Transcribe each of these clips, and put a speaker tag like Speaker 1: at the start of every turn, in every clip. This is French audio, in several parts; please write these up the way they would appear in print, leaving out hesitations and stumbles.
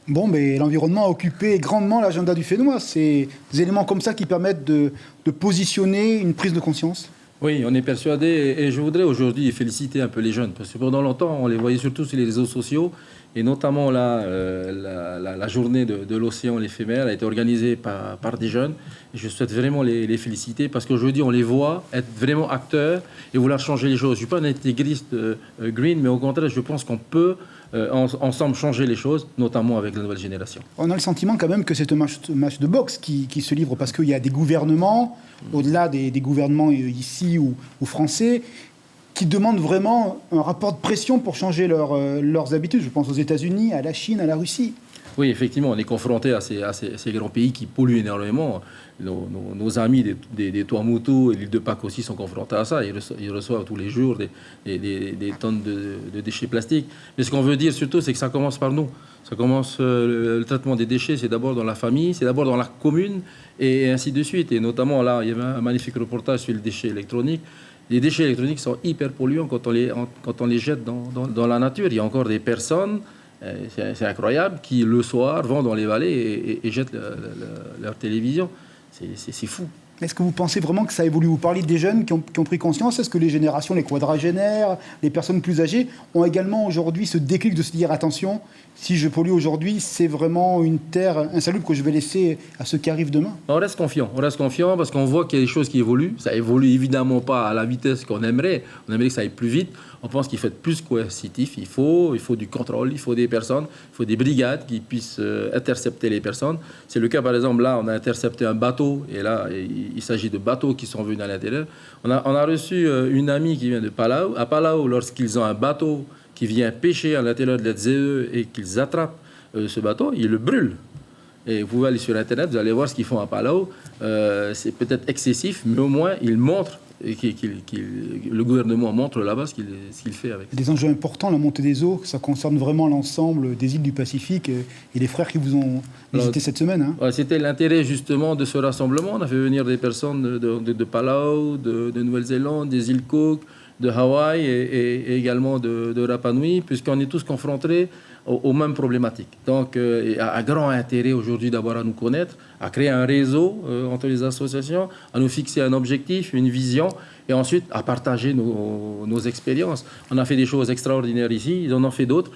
Speaker 1: Bon, mais l'environnement a occupé grandement l'agenda du Fénois. C'est des éléments comme ça qui permettent de positionner une prise de conscience.
Speaker 2: Oui, on est persuadé, et je voudrais aujourd'hui féliciter un peu les jeunes, parce que pendant longtemps, on les voyait surtout sur les réseaux sociaux, et notamment là, la journée de l'océan, l'éphémère, a été organisée par des jeunes, et je souhaite vraiment les féliciter, parce qu'aujourd'hui, on les voit être vraiment acteurs et vouloir changer les choses. Je ne suis pas un intégriste green, mais au contraire, je pense qu'on peut ensemble changer les choses, notamment avec la nouvelle génération.
Speaker 1: On a le sentiment quand même que c'est un match de boxe qui se livre, parce qu'il y a des gouvernements, au-delà des gouvernements ici ou français, qui demandent vraiment un rapport de pression pour changer leurs habitudes. Je pense aux États-Unis, à la Chine, à la Russie.
Speaker 2: Oui, effectivement, on est confronté à ces grands pays qui polluent énormément. Nos amis des Tuamotu et l'île de Pâques aussi sont confrontés à ça. Ils reçoivent tous les jours des tonnes de déchets plastiques. Mais ce qu'on veut dire surtout, c'est que ça commence par nous. Ça commence, le traitement des déchets, c'est d'abord dans la famille, c'est d'abord dans la commune, et ainsi de suite. Et notamment, là, il y avait un magnifique reportage sur les déchets électroniques. Les déchets électroniques sont hyper polluants quand on les jette dans la nature. Il y a encore des personnes, c'est incroyable, qui le soir vont dans les vallées et jettent leur télévision. C'est fou.
Speaker 1: Est-ce que vous pensez vraiment que ça évolue? Vous parlez des jeunes qui ont pris conscience. Est-ce que les générations, les quadragénaires, les personnes plus âgées ont également aujourd'hui ce déclic de se dire attention, si je pollue aujourd'hui, c'est vraiment une terre insalubre que je vais laisser à ceux qui arrivent demain?
Speaker 2: On reste confiant parce qu'on voit qu'il y a des choses qui évoluent. Ça évolue évidemment pas à la vitesse qu'on aimerait. On aimerait que ça aille plus vite. On pense qu'il faut être plus coercitif. Il faut du contrôle, il faut des personnes, il faut des brigades qui puissent intercepter les personnes. C'est le cas, par exemple, là, on a intercepté un bateau, et là, il s'agit de bateaux qui sont venus à l'intérieur. On a reçu une amie qui vient de Palau. À Palau, lorsqu'ils ont un bateau qui vient pêcher à l'intérieur de la ZE et qu'ils attrapent ce bateau, ils le brûlent. Et vous pouvez aller sur Internet, vous allez voir ce qu'ils font à Palau. C'est peut-être excessif, mais au moins, ils montrent, le gouvernement montre là-bas ce qu'il fait avec.
Speaker 1: Des enjeux importants, la montée des eaux, ça concerne vraiment l'ensemble des îles du Pacifique et les frères qui vous ont visité cette semaine. Hein.
Speaker 2: Ouais, c'était l'intérêt justement de ce rassemblement. On a fait venir des personnes de Palau, de Nouvelle-Zélande, des îles Cook, de Hawaï et également de Rapa Nui, puisqu'on est tous confrontés aux mêmes problématiques. Donc, il y a un grand intérêt aujourd'hui d'abord à nous connaître, à créer un réseau entre les associations, à nous fixer un objectif, une vision, et ensuite à partager nos expériences. On a fait des choses extraordinaires ici, ils en ont fait d'autres.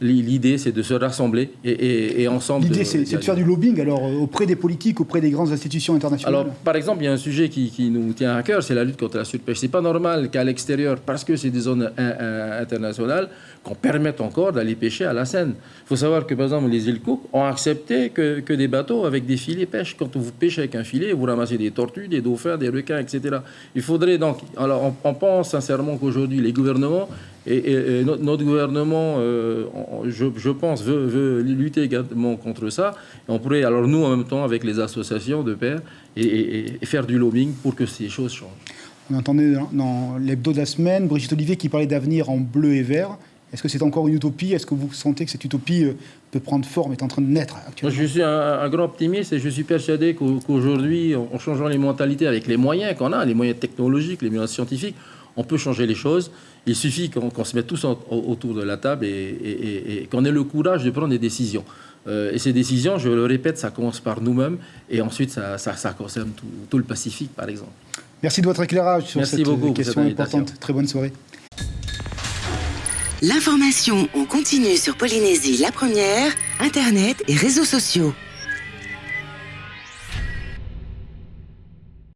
Speaker 2: L'idée, c'est de se rassembler et ensemble...
Speaker 1: L'idée, c'est de faire du lobbying alors, auprès des politiques, auprès des grandes institutions internationales.
Speaker 2: Alors, par exemple, il y a un sujet qui nous tient à cœur, c'est la lutte contre la surpêche. C'est pas normal qu'à l'extérieur, parce que c'est des zones internationales, qu'on permette encore d'aller pêcher à la Seine. Il faut savoir que, par exemple, les îles Cook ont accepté que des bateaux avec des filets pêchent. Quand vous pêchez avec un filet, vous ramassez des tortues, des dauphins, des requins, etc. Il faudrait donc... Alors, on pense sincèrement qu'aujourd'hui, les gouvernements et notre gouvernement, je pense, veut lutter également contre ça. Et on pourrait, alors nous, en même temps, avec les associations de pairs, et faire du lobbying pour que ces choses changent.
Speaker 1: On entendait dans l'hebdo de la semaine Brigitte Olivier qui parlait d'avenir en bleu et vert. Est-ce que c'est encore une utopie? Est-ce que vous sentez que cette utopie peut prendre forme, est en train de naître actuellement?
Speaker 2: Moi, je suis un grand optimiste et je suis persuadé qu'aujourd'hui, en changeant les mentalités avec les moyens qu'on a, les moyens technologiques, les moyens scientifiques, on peut changer les choses. Il suffit qu'on se mette tous autour de la table et qu'on ait le courage de prendre des décisions. Et ces décisions, je le répète, ça commence par nous-mêmes et ensuite ça concerne tout le Pacifique, par exemple.
Speaker 1: Merci de votre éclairage sur cette question importante. Très bonne soirée.
Speaker 3: L'information en continu sur Polynésie la première, Internet et réseaux sociaux.